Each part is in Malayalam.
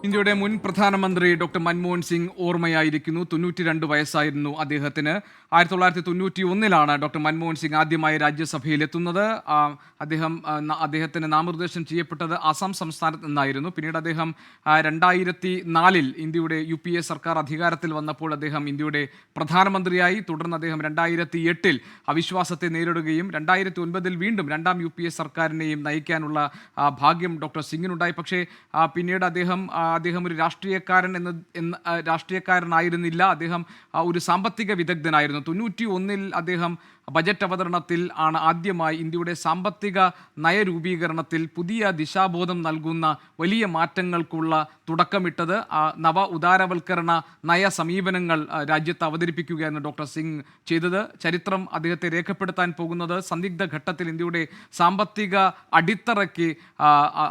ഇന്ത്യയുടെ മുൻ പ്രധാനമന്ത്രി ഡോക്ടർ മൻമോഹൻ സിംഗ് ഓർമ്മയായിരിക്കുന്നു. 92 വയസ്സായിരുന്നു അദ്ദേഹത്തിന്. 1991 ഡോക്ടർ മൻമോഹൻ സിംഗ് ആദ്യമായി രാജ്യസഭയിൽ എത്തുന്നത്. അദ്ദേഹത്തിന് നാമനിർദ്ദേശം ചെയ്യപ്പെട്ടത് ആസാം സംസ്ഥാനത്ത് നിന്നായിരുന്നു. പിന്നീട് അദ്ദേഹം 2004 ഇന്ത്യയുടെ UPA സർക്കാർ അധികാരത്തിൽ വന്നപ്പോൾ അദ്ദേഹം ഇന്ത്യയുടെ പ്രധാനമന്ത്രിയായി. തുടർന്ന് അദ്ദേഹം 2008 അവിശ്വാസത്തെ നേരിടുകയും 2009 വീണ്ടും രണ്ടാം UPA സർക്കാരിനെയും നയിക്കാനുള്ള ഭാഗ്യം ഡോക്ടർ സിംഗിനുണ്ടായി. പക്ഷേ പിന്നീട് അദ്ദേഹം ഒരു രാഷ്ട്രീയക്കാരനായിരുന്നില്ല. അദ്ദേഹം ഒരു സാമ്പത്തിക വിദഗ്ധനായിരുന്നു. 91 അദ്ദേഹം ബജറ്റ് അവതരണത്തിൽ ആണ് ആദ്യമായി ഇന്ത്യയുടെ സാമ്പത്തിക നയരൂപീകരണത്തിൽ പുതിയ ദിശാബോധം നൽകുന്ന വലിയ മാറ്റങ്ങൾക്കുള്ള തുടക്കമിട്ടത്. നവ ഉദാരവൽക്കരണ നയ സമീപനങ്ങൾ രാജ്യത്ത് അവതരിപ്പിക്കുകയായിരുന്നു ഡോക്ടർ സിംഗ് ചെയ്തത്. ചരിത്രം അദ്ദേഹത്തെ രേഖപ്പെടുത്താൻ പോകുന്നത് സന്ദിഗ്ധ ഘട്ടത്തിൽ ഇന്ത്യയുടെ സാമ്പത്തിക അടിത്തറയ്ക്ക്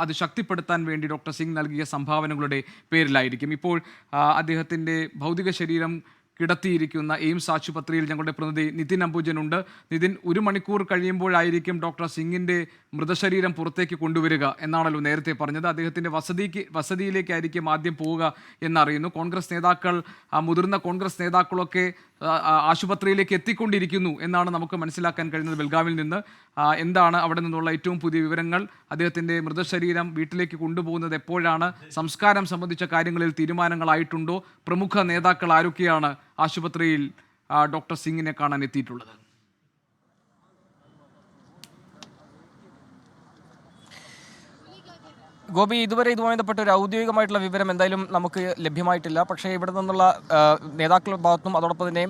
അത് ശക്തിപ്പെടുത്താൻ വേണ്ടി ഡോക്ടർ സിംഗ് നൽകിയ സംഭാവനകളുടെ പേരിലായിരിക്കും. ഇപ്പോൾ അദ്ദേഹത്തിൻ്റെ ഭൗതിക ശരീരം കിടത്തിയിരിക്കുന്ന എയിംസ് ആശുപത്രിയിൽ ഞങ്ങളുടെ പ്രതിനിധി നിതിൻ അംബുജനുണ്ട്. നിതിൻ, 1 മണിക്കൂർ കഴിയുമ്പോഴായിരിക്കും ഡോക്ടർ സിംഗിൻ്റെ മൃതശരീരം പുറത്തേക്ക് കൊണ്ടുവരിക എന്നാണല്ലോ നേരത്തെ പറഞ്ഞത്. അദ്ദേഹത്തിൻ്റെ വസതിയിലേക്കായിരിക്കും ആദ്യം പോവുക എന്നറിയുന്നു. കോൺഗ്രസ് നേതാക്കൾ, മുതിർന്ന കോൺഗ്രസ് നേതാക്കളൊക്കെ ആശുപത്രിയിലേക്ക് എത്തിക്കൊണ്ടിരിക്കുന്നു എന്നാണ് നമുക്ക് മനസ്സിലാക്കാൻ കഴിയുന്നത് ബെൽഗാവിൽ നിന്ന്. എന്താണ് അവിടെ നിന്നുള്ള ഏറ്റവും പുതിയ വിവരങ്ങൾ? അദ്ദേഹത്തിൻ്റെ മൃതശരീരം വീട്ടിലേക്ക് കൊണ്ടുപോകുന്നത് എപ്പോഴാണ്? സംസ്കാരം സംബന്ധിച്ച കാര്യങ്ങളിൽ തീരുമാനങ്ങളായിട്ടുണ്ടോ? പ്രമുഖ നേതാക്കൾ ആരൊക്കെയാണ് ആശുപത്രിയിൽ ഡോക്ടർ സിംഗിനെ കാണാൻ എത്തിയിട്ടുള്ളത്? ഗോപി, ഇതുവരെ ഇതുമായി ബന്ധപ്പെട്ട ഒരു ഔദ്യോഗികമായിട്ടുള്ള വിവരം എന്തായാലും നമുക്ക് ലഭ്യമായിട്ടില്ല. പക്ഷേ ഇവിടെ നിന്നുള്ള നേതാക്കളുടെ ഭാഗത്തും അതോടൊപ്പം തന്നെ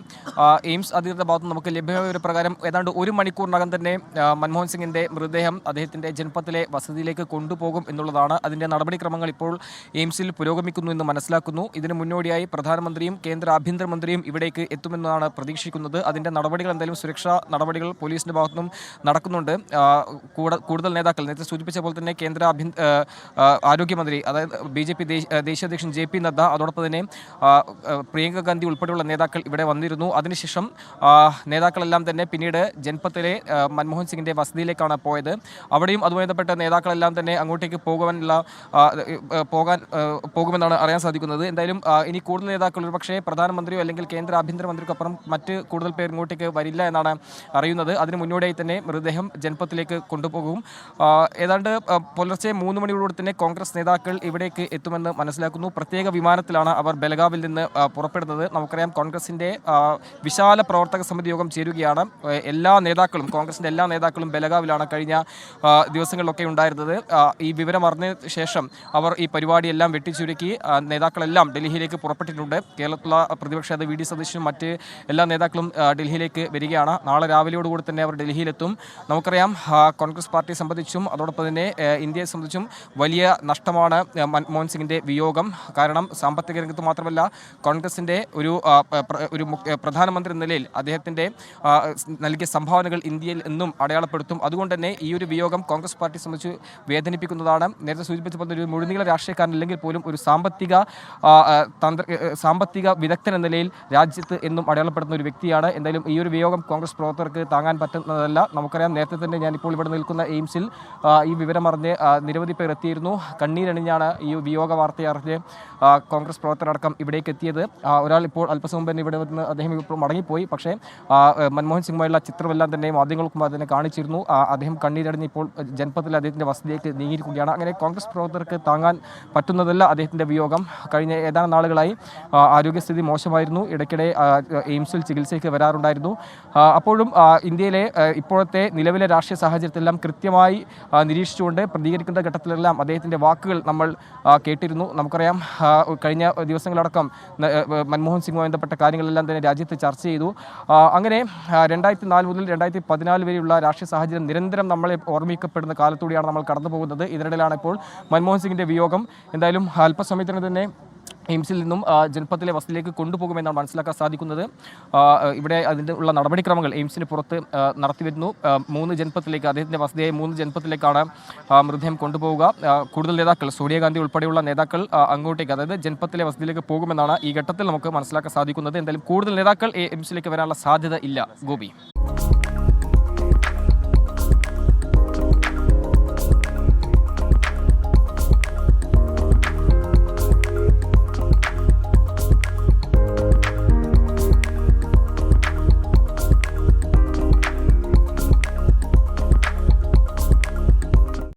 എയിംസ് അധികൃതരുടെ ഭാഗത്തും നമുക്ക് ലഭ്യമായ ഒരു പ്രകാരം ഏതാണ്ട് 1 മണിക്കൂറിനകം തന്നെ മൻമോഹൻ സിംഗിൻ്റെ മൃതദേഹം അദ്ദേഹത്തിൻ്റെ ജൻപത്തിലെ വസതിയിലേക്ക് കൊണ്ടുപോകും എന്നുള്ളതാണ്. അതിൻ്റെ നടപടിക്രമങ്ങൾ ഇപ്പോൾ എയിംസിൽ പുരോഗമിക്കുന്നു എന്ന് മനസ്സിലാക്കുന്നു. ഇതിന് മുന്നോടിയായി പ്രധാനമന്ത്രിയും കേന്ദ്ര ആഭ്യന്തരമന്ത്രിയും ഇവിടേക്ക് എത്തുമെന്നാണ് പ്രതീക്ഷിക്കുന്നത്. അതിൻ്റെ നടപടികൾ എന്തായാലും സുരക്ഷാ നടപടികൾ പോലീസിൻ്റെ ഭാഗത്തുനിന്നും നടക്കുന്നുണ്ട്. കൂടുതൽ നേതാക്കൾ നേരത്തെ സൂചിപ്പിച്ച പോലെ തന്നെ കേന്ദ്ര ആരോഗ്യമന്ത്രി, അതായത് BJP ദേശീയ അധ്യക്ഷൻ JP നദ്ദ, അതോടൊപ്പം തന്നെ പ്രിയങ്ക ഗാന്ധി ഉൾപ്പെടെയുള്ള നേതാക്കൾ ഇവിടെ വന്നിരുന്നു. അതിനുശേഷം നേതാക്കളെല്ലാം തന്നെ പിന്നീട് ജൻപത്തിലെ മൻമോഹൻ സിംഗിൻ്റെ വസതിയിലേക്കാണ് പോയത്. അവിടെയും അതുമായി ബന്ധപ്പെട്ട നേതാക്കളെല്ലാം തന്നെ അങ്ങോട്ടേക്ക് പോകുമെന്നാണ് അറിയാൻ സാധിക്കുന്നത്. എന്തായാലും ഇനി കൂടുതൽ നേതാക്കൾ ഒരുപക്ഷേ പ്രധാനമന്ത്രിയോ അല്ലെങ്കിൽ കേന്ദ്ര ആഭ്യന്തരമന്ത്രിക്കൊപ്പം മറ്റ് കൂടുതൽ പേർ ഇങ്ങോട്ടേക്ക് വരില്ല എന്നാണ് അറിയുന്നത്. അതിന് മുന്നോടിയായി തന്നെ മൃതദേഹം ജൻപത്തിലേക്ക് കൊണ്ടുപോകും. ഏതാണ്ട് പുലർച്ചെ 3 മണിയോടുകൂടി തന്നെ കോൺഗ്രസ് നേതാക്കൾ ഇവിടേക്ക് എത്തുമെന്ന് മനസ്സിലാക്കുന്നു. പ്രത്യേക വിമാനത്തിലാണ് അവർ ബെലഗാവിൽ നിന്ന് പുറപ്പെടുന്നത്. നമുക്കറിയാം, കോൺഗ്രസിൻ്റെ വിശാല പ്രവർത്തക സമിതി യോഗം ചേരുകയാണ്. കോൺഗ്രസിൻ്റെ എല്ലാ നേതാക്കളും ബെലഗാവിലാണ് കഴിഞ്ഞ ദിവസങ്ങളിലൊക്കെ ഉണ്ടായിരുന്നത്. ഈ വിവരം അറിഞ്ഞ ശേഷം അവർ ഈ പരിപാടിയെല്ലാം വെട്ടിച്ചുരുക്കി നേതാക്കളെല്ലാം ഡൽഹിയിലേക്ക് പുറപ്പെട്ടിട്ടുണ്ട്. കേരളത്തിലുള്ള പ്രതിപക്ഷ നേതാവ് VD സതീശനും മറ്റ് എല്ലാ നേതാക്കളും ഡൽഹിയിലേക്ക് വരികയാണ്. നാളെ രാവിലെയോടുകൂടി തന്നെ അവർ ഡൽഹിയിലെത്തും. നമുക്കറിയാം, കോൺഗ്രസ് പാർട്ടിയെ സംബന്ധിച്ചും അതോടൊപ്പം തന്നെ ഇന്ത്യയെ സംബന്ധിച്ചും വലിയ നഷ്ടമാണ് മൻമോഹൻ സിംഗിൻ്റെ വിയോഗം. കാരണം സാമ്പത്തിക രംഗത്ത് മാത്രമല്ല, കോൺഗ്രസിൻ്റെ ഒരു പ്രധാനമന്ത്രി എന്ന നിലയിൽ അദ്ദേഹത്തിൻ്റെ നൽകിയ സംഭാവനകൾ ഇന്ത്യയിൽ എന്നും അടയാളപ്പെടുത്തും. അതുകൊണ്ട് തന്നെ ഈ ഒരു വിയോഗം കോൺഗ്രസ് പാർട്ടിയെ സംബന്ധിച്ച് വേദനിപ്പിക്കുന്നതാണ്. നേരത്തെ സൂചിപ്പിച്ച പോലെ ഒരു മുഴുനീള രാഷ്ട്രീയക്കാരനല്ലെങ്കിൽ പോലും ഒരു സാമ്പത്തിക വിദഗ്ധൻ എന്ന നിലയിൽ രാജ്യത്ത് എന്നും അടയാളപ്പെടുന്ന ഒരു വ്യക്തിയാണ്. എന്തായാലും ഈ ഒരു വിയോഗം കോൺഗ്രസ് പ്രവർത്തകർക്ക് താങ്ങാൻ പറ്റുന്നതല്ല. നമുക്കറിയാം, നേരത്തെ തന്നെ ഞാനിപ്പോൾ ഇവിടെ നിൽക്കുന്ന എയിംസിൽ ഈ വിവരമറിഞ്ഞ് നിരവധി പേർ എത്തിയിരുന്നു. കണ്ണീരണിഞ്ഞാണ് ഈ വിയോഗ വാർത്തയെ അറിഞ്ഞ് കോൺഗ്രസ് പ്രവർത്തകരടക്കം ഇവിടേക്ക് എത്തിയത്. ഒരാൾ ഇപ്പോൾ അല്പസം മുമ്പ് തന്നെ ഇവിടെ വന്ന് അദ്ദേഹം ഇപ്പോൾ മടങ്ങിപ്പോയി. പക്ഷേ മൻമോഹൻ സിംഗുമായുള്ള ചിത്രമെല്ലാം തന്നെ മാധ്യമങ്ങൾക്കും അതിനെ കാണിച്ചിരുന്നു. അദ്ദേഹം കണ്ണീരണിഞ്ഞ് ഇപ്പോൾ ജൻപത്തിൽ അദ്ദേഹത്തിൻ്റെ വസതിയിലേക്ക് നീങ്ങിയിരിക്കുകയാണ്. അങ്ങനെ കോൺഗ്രസ് പ്രവർത്തകർക്ക് താങ്ങാൻ പറ്റുന്നതല്ല അദ്ദേഹത്തിൻ്റെ വിയോഗം. കഴിഞ്ഞ ഏതാനും നാളുകളായി ആരോഗ്യസ്ഥിതി മോശമായിരുന്നു. ഇടയ്ക്കിടെ എയിംസിൽ ചികിത്സയ്ക്ക് വരാറുണ്ടായിരുന്നു. അപ്പോഴും ഇന്ത്യയിലെ ഇപ്പോഴത്തെ നിലവിലെ രാഷ്ട്രീയ സാഹചര്യത്തിലെല്ലാം കൃത്യമായി നിരീക്ഷിച്ചുകൊണ്ട് പ്രതികരിക്കുന്ന ഘട്ടത്തിലെല്ലാം അദ്ദേഹത്തിൻ്റെ വാക്കുകൾ നമ്മൾ കേട്ടിരുന്നു. നമുക്കറിയാം, കഴിഞ്ഞ ദിവസങ്ങളടക്കം മൻമോഹൻ സിംഗുമായി ബന്ധപ്പെട്ട കാര്യങ്ങളെല്ലാം തന്നെ രാജ്യത്ത് ചർച്ച ചെയ്തു. അങ്ങനെ 2004 മുതൽ 2014 വരെയുള്ള രാഷ്ട്രീയ സാഹചര്യം നിരന്തരം നമ്മളെ ഓർമ്മിക്കപ്പെടുന്ന കാലത്തൂടെയാണ് നമ്മൾ കടന്നു പോകുന്നത്. ഇതിനിടയിലാണ് ഇപ്പോൾ മൻമോഹൻ സിംഗിൻ്റെ വിയോഗം. എന്തായാലും അല്പസമയത്തിന് തന്നെ എയിംസിൽ നിന്നും ജൻപത്തിലെ വസതിയിലേക്ക് കൊണ്ടുപോകുമെന്നാണ് മനസ്സിലാക്കാൻ സാധിക്കുന്നത്. ഇവിടെ അതിൻ്റെ ഉള്ള നടപടിക്രമങ്ങൾ എയിംസിന് പുറത്ത് നടത്തിവരുന്നു. 3 ജൻപത്തിലേക്ക്, അദ്ദേഹത്തിൻ്റെ വസതിയായ 3 ജൻപത്തിലേക്കാണ് മൃതദേഹം കൊണ്ടുപോവുക. കൂടുതൽ നേതാക്കൾ, സോണിയാഗാന്ധി ഉൾപ്പെടെയുള്ള നേതാക്കൾ അങ്ങോട്ടേക്ക്, അതായത് ജൻപത്തിലെ വസതിയിലേക്ക് പോകുമെന്നാണ് ഈ ഘട്ടത്തിൽ നമുക്ക് മനസ്സിലാക്കാൻ സാധിക്കുന്നത്. എന്തായാലും കൂടുതൽ നേതാക്കൾ എയിംസിലേക്ക് വരാനുള്ള സാധ്യത ഇല്ല. ഗോപി.